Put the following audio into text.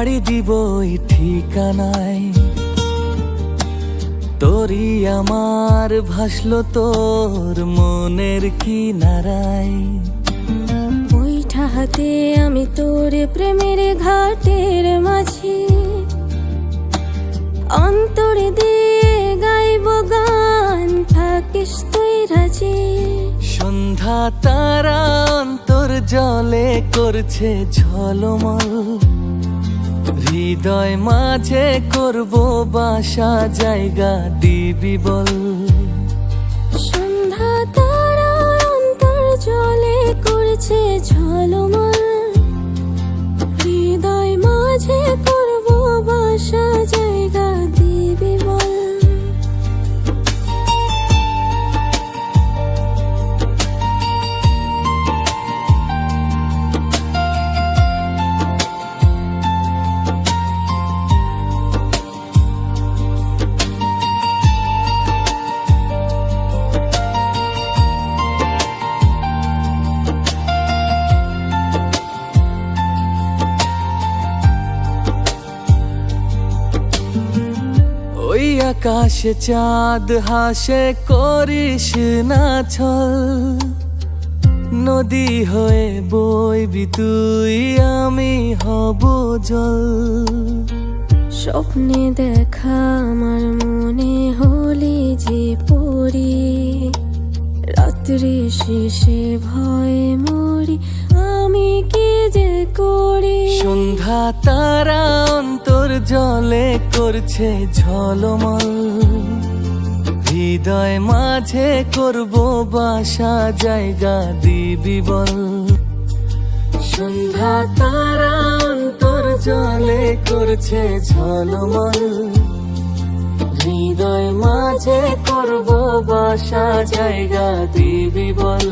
পাড়ি দিব ওই ঠিকানায়, তোরই আমার ভাসলো তোর মনের কিনারায়। বৈঠা হাতে আমি তোর প্রেমের ঘাটের মাঝে, অন্তর দিয়ে গাইব গান, থাকিস তুই রাজি। সন্ধ্যা তারা অন্তর জলে করছে ঝলমল, হৃদয় মাঝে করব বাসা, জায়গা দিবি বল। সন্ধ্যা তারা অন্তর জলে করছে ঝলমল, হৃদয় মাঝে করব বাসা, জায়গা দিবি বল। ওই আকাশে চাঁদ হাসে করিস না ছল, নদী হয়ে বইবি তুই, আমি হব জল। স্বপ্নে দেখা আমার মনে হলি যে পড়ি, রাত্রি শেষে ভয়ে মরি, আমি কি যে করি। সন্ধ্যা তারা অন্তর জলে করছে ঝলমল, হৃদয় মাঝে করব বাসা, জায়গা দিবি বল। সন্ধ্যা তারা অন্তর জলে করছে ঝলমল, হৃদয় মাঝে করব বাসা, জায়গা দিবি বল।